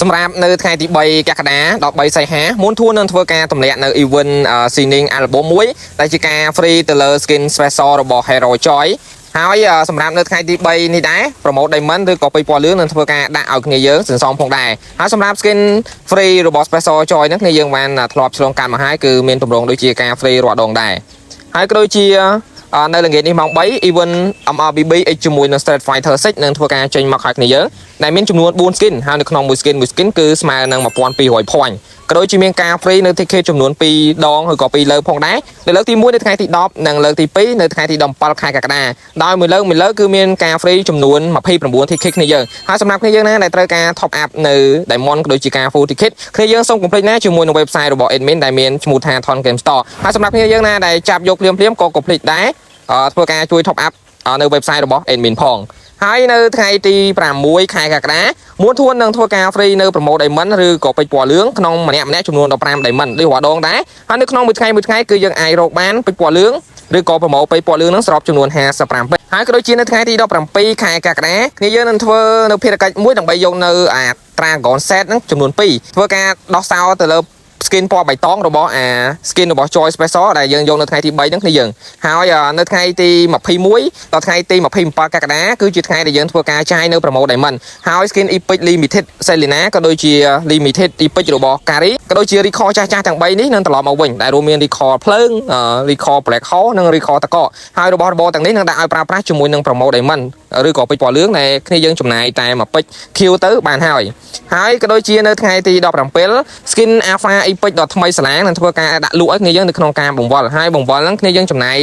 សម្រាប់នៅថ្ងៃទី3កក្កដាដល់3សីហាមុនធួននឹងធ្វើការទម្លាក់នៅ event signing album មួយដែលជាការ free ទៅលើ skin special របស់ Hero Joy ហើយសម្រាប់នៅថ្ងៃទី3នេះដែរ promote diamond ឬក៏ពេជ្រពណ៌លឿងនឹងធ្វើការដាក់ឲ្យគ្នាយើងសន្សំផងដែរហើយសម្រាប់ skin free របស់ special joy ហ្នឹងគ្នាយើងបានធ្លាប់ឆ្លងកាត់មកហើយគឺមានទម្រង់ដូចជាការ free រាល់ដងដែរហើយក៏ដូចជានៅល្ងាចនេះម៉ោង3 event MRBB X ជាមួយនឹង Street Fighter 6នឹងធ្វើការចេញមកឲ្យគ្នាយើងដែលមានចំនួន4 skin ហើយនៅក្នុងមួយ skin គឺស្មើនឹង1200 point ក៏ដូចជាមានការ free នៅ ticket ចំនួន2ដងឬក៏2លើផងដែរនៅលើកទី1នៅថ្ងៃទី10និងលើកទី2នៅថ្ងៃទី17ខែកក្កដាដោយមួយលើគឺមានការ free ចំនួន29 ticket គ្នាយើងហើយសម្រាប់គ្នាយើងណាដែលត្រូវការ top up នៅ Diamond ក៏ដូចជាការ full ticket គ្នាយើងសូមកុំភ្លេចណាជាមួយនឹង website របស់ admin ដែលមានឈ្មោះថា Thon Game Store ហើយសម្រាប់គ្នាយើងណាដែលចាប់យកភ្លាមក៏កុំភ្លេចដែរធ្វើការជួយ top up នៅ website របស់ admin ផងហើយនៅថ្ងៃទី6ខែកក្កដាមួនធួននឹងធ្វើការ free នៅ promote diamond ឬក៏ពេជ្រពណ៌លឿងក្នុងម្នាក់ចំនួន15 diamond ឬរាល់ដងដែរហើយនៅក្នុងមួយថ្ងៃគឺយើងអាចរកបានពេជ្រពណ៌លឿងឬក៏ promote ពេជ្រពណ៌លឿងនឹងស្របចំនួន55ពេជ្រហើយក៏ដូចជានៅថ្ងៃទី17ខែកក្កដាគ្នាយើងនឹងធ្វើនៅភារកិច្ចមួយដើម្បីយកនៅDragon set ហ្នឹងចំនួន2ធ្វើការដោះសោទៅលើskin ពណ៌បៃតងរបស់skin របស់ Joy Special ដែលយើងយកនៅថ្ងៃទី3ហ្នឹងគ្នាយើងហើយនៅថ្ងៃទី21ដល់ថ្ងៃទី27កក្កដាគឺជាថ្ងៃដែលយើងធ្វើការចាយនៅ promote diamond ហើយ skin epic limited Selena ក៏ដូចជា limited epic របស់ Kari ក៏ដូចជា record ចាស់ទាំង3នេះនឹងត្រឡប់មកវិញដែលរួមមាន record ភ្លើង record black hole និង record តកកហើយរបស់របរទាំងនេះនឹងដាក់ឲ្យប្រើប្រាស់ជាមួយនឹង promote diamond ឬក៏ពេជ្រពណ៌លឿងដែលគ្នាយើងចំណាយតែមួយពេជ្រ Q ទៅបានហើយក៏ដូចជានៅថ្ងៃទី17 skin alpha epic ដ៏ថ្មីស្លាងនឹងធ្វើការដាក់លក់ឲ្យគ្នាយើងនៅក្នុងការបង្វិលហើយបង្វិលហ្នឹងគ្នាយើងចំណាយ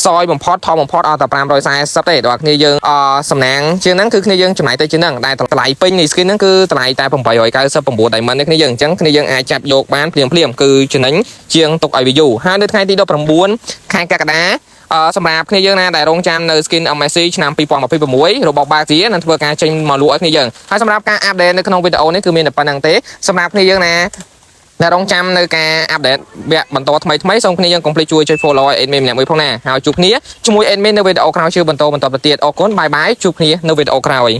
សយបំផុតថោកបំផុតអត់តែ540ទេដល់គ្នាយើងសំណាងជាងហ្នឹងគឺគ្នាយើងចំណាយទៅជាងហ្នឹងដែលតម្លៃពេញនៃ skin ហ្នឹងគឺតម្លៃតែ899 diamond នេះគ្នាយើងអញ្ចឹងគ្នាយើងអាចចាប់យកបានភ្លាមគឺចំណេញជាងទុកឲ្យវាយូរហើយនៅថ្ងៃទី19ខែកក្កដាសម្រាប់គ្នាយើងណាដែលរងចាំនៅ skin MSC ឆ្នាំ2026របស់ Bagia នឹងធ្វើការចេញមកលក់ឲ្យគ្នាយើងហើយសម្រាប់ការ update នៅក្នុងវីដេអូនេះគឺមានតែប៉ុណ្្នឹងទេសម្រាប់គ្នាយើងណាដែលរងចាំនៅការ update វគ្គបន្តថ្មីសូមគ្នាយើងកុំភ្លេចជួយចុច follow admin ម្នាក់មួយផងណាហើយជួបគ្នាជាមួយ admin នៅវីដេអូក្រោយជឿបន្តទៅទៀតអរគុណបាយបាយជួបគ្នានៅវីដេអូក្រោយ